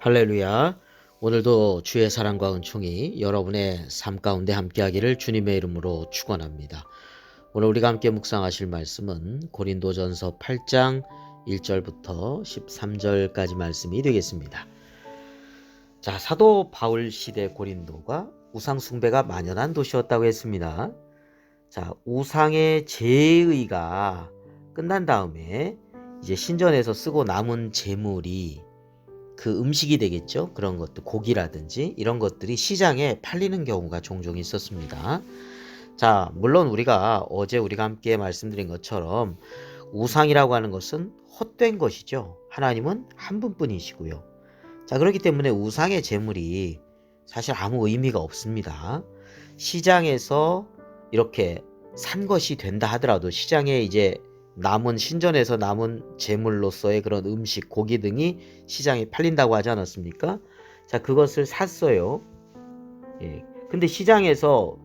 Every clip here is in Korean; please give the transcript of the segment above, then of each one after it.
할렐루야. 오늘도 주의 사랑과 은총이 여러분의 삶 가운데 함께하기를 주님의 이름으로 축원합니다. 오늘 우리가 함께 묵상하실 말씀은 고린도전서 8장 1절부터 13절까지 말씀이 되겠습니다. 자, 사도 바울 시대 고린도가 우상 숭배가 만연한 도시였다고 했습니다. 자, 우상의 제의가 끝난 다음에 이제 신전에서 쓰고 남은 재물이 그 음식이 되겠죠. 그런 것들, 고기라든지 이런 것들이 시장에 팔리는 경우가 종종 있었습니다. 자, 물론 우리가 어제 우리가 함께 말씀드린 것처럼 우상이라고 하는 것은 헛된 것이죠. 하나님은 한 분뿐이시고요. 자, 그렇기 때문에 우상의 제물이 사실 아무 의미가 없습니다. 시장에서 이렇게 산 것이 된다 하더라도 시장에 이제 남은 신전에서 남은 제물로서의 그런 음식, 고기 등이 시장에 팔린다고 하지 않았습니까? 자, 그것을 샀어요. 예. 근데 시장에서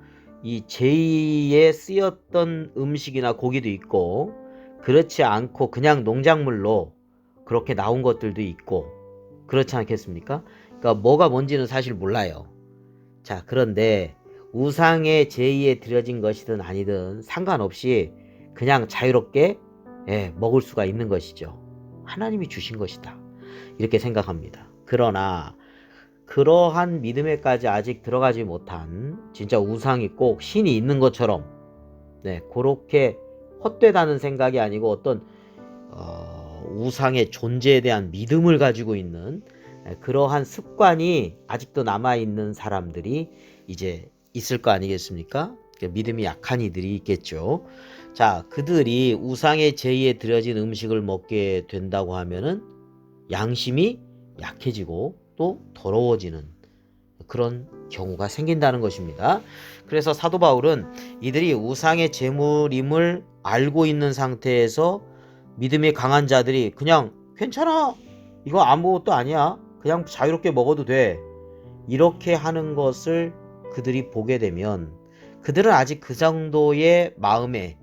이 제의에 쓰였던 음식이나 고기도 있고, 그렇지 않고 그냥 농작물로 그렇게 나온 것들도 있고, 그렇지 않겠습니까? 그러니까 뭐가 뭔지는 사실 몰라요. 자, 그런데 우상의 제의에 드려진 것이든 아니든 상관없이 그냥 자유롭게 먹을 수가 있는 것이죠. 하나님이 주신 것이다. 이렇게 생각합니다. 그러나 그러한 믿음에까지 아직 들어가지 못한 진짜 우상이 꼭 신이 있는 것처럼 그렇게 헛되다는 생각이 아니고 어떤 우상의 존재에 대한 믿음을 가지고 있는 그러한 습관이 아직도 남아있는 사람들이 이제 있을 거 아니겠습니까? 믿음이 약한 이들이 있겠죠. 자, 그들이 우상의 제의에 드려진 음식을 먹게 된다고 하면은 양심이 약해지고 또 더러워지는 그런 경우가 생긴다는 것입니다. 그래서 사도 바울은 이들이 우상의 제물임을 알고 있는 상태에서 믿음이 강한 자들이 그냥 괜찮아, 이거 아무것도 아니야, 그냥 자유롭게 먹어도 돼, 이렇게 하는 것을 그들이 보게 되면 그들은 아직 그 정도의 마음에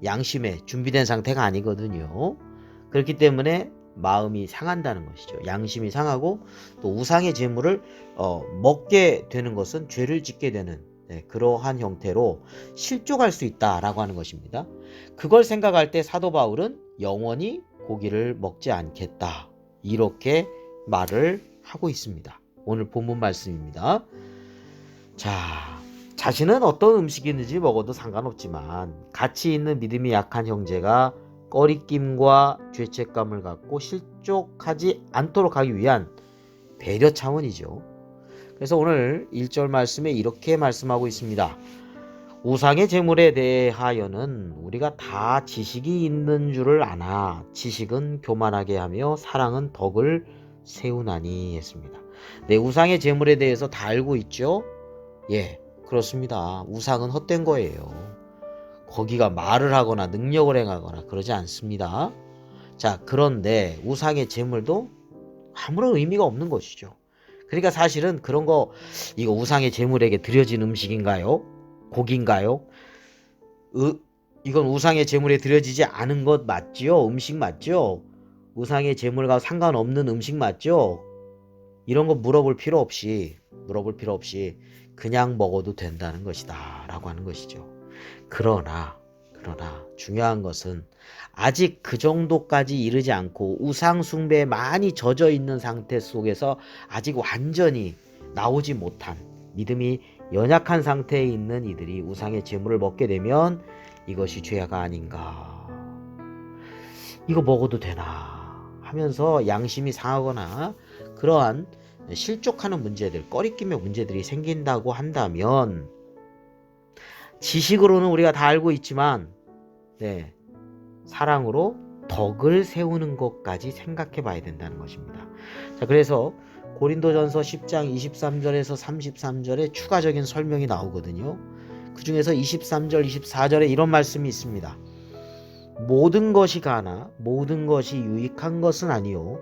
양심에 준비된 상태가 아니거든요. 그렇기 때문에 마음이 상한다는 것이죠. 양심이 상하고 또 우상의 제물을 먹게 되는 것은 죄를 짓게 되는 그러한 형태로 실족할 수 있다라고 하는 것입니다. 그걸 생각할 때 사도 바울은 영원히 고기를 먹지 않겠다, 이렇게 말을 하고 있습니다. 오늘 본문 말씀입니다. 자, 자신은 어떤 음식이든지 먹어도 상관없지만 가치 있는 믿음이 약한 형제가 꺼리낌과 죄책감을 갖고 실족하지 않도록 하기 위한 배려 차원이죠. 그래서 오늘 1절 말씀에 이렇게 말씀하고 있습니다. 우상의 제물에 대하여는 우리가 다 지식이 있는 줄을 아나 지식은 교만하게 하며 사랑은 덕을 세우나니 했습니다. 네, 우상의 제물에 대해서 다 알고 있죠? 예, 그렇습니다. 우상은 헛된 거예요. 거기가 말을 하거나 능력을 행하거나 그러지 않습니다. 자, 그런데 우상의 제물도 아무런 의미가 없는 것이죠. 그러니까 사실은 그런 거, 이거 우상의 제물에게 드려진 음식인가요? 고기인가요? 이건 우상의 제물에 드려지지 않은 것 맞죠? 음식 맞죠? 우상의 제물과 상관없는 음식 맞죠? 이런 거 물어볼 필요 없이 그냥 먹어도 된다는 것이다 라고 하는 것이죠. 그러나 중요한 것은 아직 그 정도까지 이르지 않고 우상 숭배에 많이 젖어 있는 상태 속에서 아직 완전히 나오지 못한 믿음이 연약한 상태에 있는 이들이 우상의 제물을 먹게 되면 이것이 죄가 아닌가, 이거 먹어도 되나 하면서 양심이 상하거나 그러한 실족하는 문제들, 꺼리낌의 문제들이 생긴다고 한다면 지식으로는 우리가 다 알고 있지만 사랑으로 덕을 세우는 것까지 생각해 봐야 된다는 것입니다. 자, 그래서 고린도전서 10장 23절에서 33절에 추가적인 설명이 나오거든요. 그 중에서 23절 24절에 이런 말씀이 있습니다. 모든 것이 가하나 모든 것이 유익한 것은 아니요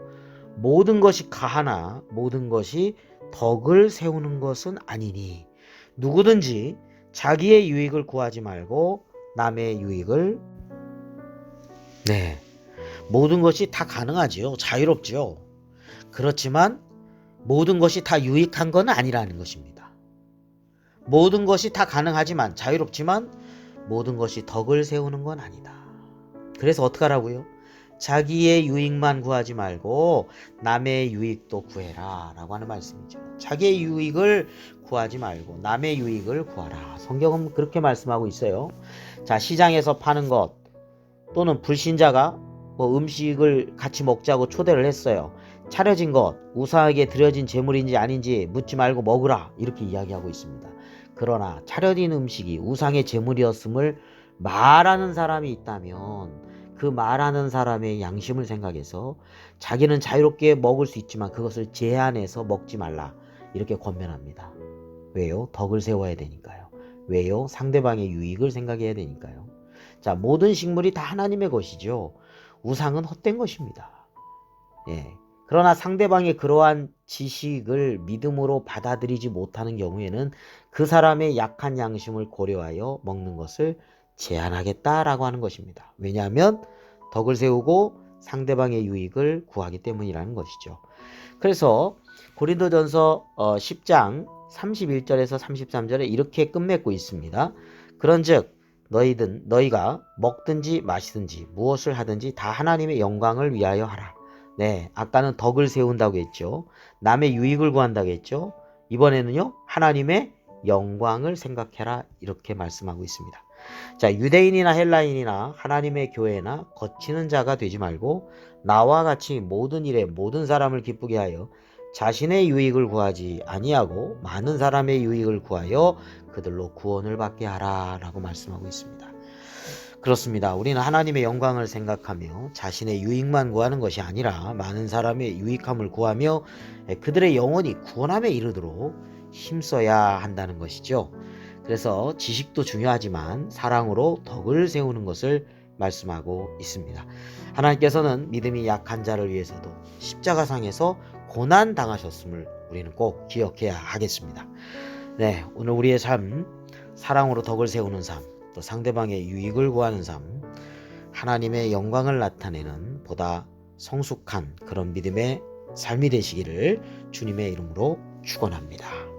모든 것이 가하나 모든 것이 덕을 세우는 것은 아니니 누구든지 자기의 유익을 구하지 말고 남의 유익을 모든 것이 다 가능하지요. 자유롭지요. 그렇지만 모든 것이 다 유익한 건 아니라는 것입니다. 모든 것이 다 가능하지만 자유롭지만 모든 것이 덕을 세우는 건 아니다. 그래서 어떡하라고요? 자기의 유익만 구하지 말고 남의 유익도 구해라 라고 하는 말씀이죠. 자기의 유익을 구하지 말고 남의 유익을 구하라. 성경은 그렇게 말씀하고 있어요. 자, 시장에서 파는 것 또는 불신자가 뭐 음식을 같이 먹자고 초대를 했어요. 차려진 것, 우상에게 드려진 제물인지 아닌지 묻지 말고 먹으라 이렇게 이야기하고 있습니다. 그러나 차려진 음식이 우상의 제물이었음을 말하는 사람이 있다면 그 말하는 사람의 양심을 생각해서 자기는 자유롭게 먹을 수 있지만 그것을 제한해서 먹지 말라 이렇게 권면합니다. 왜요? 덕을 세워야 되니까요. 왜요? 상대방의 유익을 생각해야 되니까요. 자, 모든 식물이 다 하나님의 것이죠. 우상은 헛된 것입니다. 예. 그러나 상대방의 그러한 지식을 믿음으로 받아들이지 못하는 경우에는 그 사람의 약한 양심을 고려하여 먹는 것을 제한하겠다라고 하는 것입니다. 왜냐하면 덕을 세우고 상대방의 유익을 구하기 때문이라는 것이죠. 그래서 고린도전서 10장 31절에서 33절에 이렇게 끝맺고 있습니다. 그런즉 너희가 먹든지 마시든지 무엇을 하든지 다 하나님의 영광을 위하여 하라. 네, 아까는 덕을 세운다고 했죠. 남의 유익을 구한다고 했죠. 이번에는요, 하나님의 영광을 생각해라 이렇게 말씀하고 있습니다. 자, 유대인이나 헬라인이나 하나님의 교회나 거치는 자가 되지 말고 나와 같이 모든 일에 모든 사람을 기쁘게 하여 자신의 유익을 구하지 아니하고 많은 사람의 유익을 구하여 그들로 구원을 받게 하라 라고 말씀하고 있습니다. 그렇습니다. 우리는 하나님의 영광을 생각하며 자신의 유익만 구하는 것이 아니라 많은 사람의 유익함을 구하며 그들의 영혼이 구원함에 이르도록 힘써야 한다는 것이죠. 그래서 지식도 중요하지만 사랑으로 덕을 세우는 것을 말씀하고 있습니다. 하나님께서는 믿음이 약한 자를 위해서도 십자가상에서 고난 당하셨음을 우리는 꼭 기억해야 하겠습니다. 네, 오늘 우리의 삶, 사랑으로 덕을 세우는 삶, 또 상대방의 유익을 구하는 삶, 하나님의 영광을 나타내는 보다 성숙한 그런 믿음의 삶이 되시기를 주님의 이름으로 축원합니다.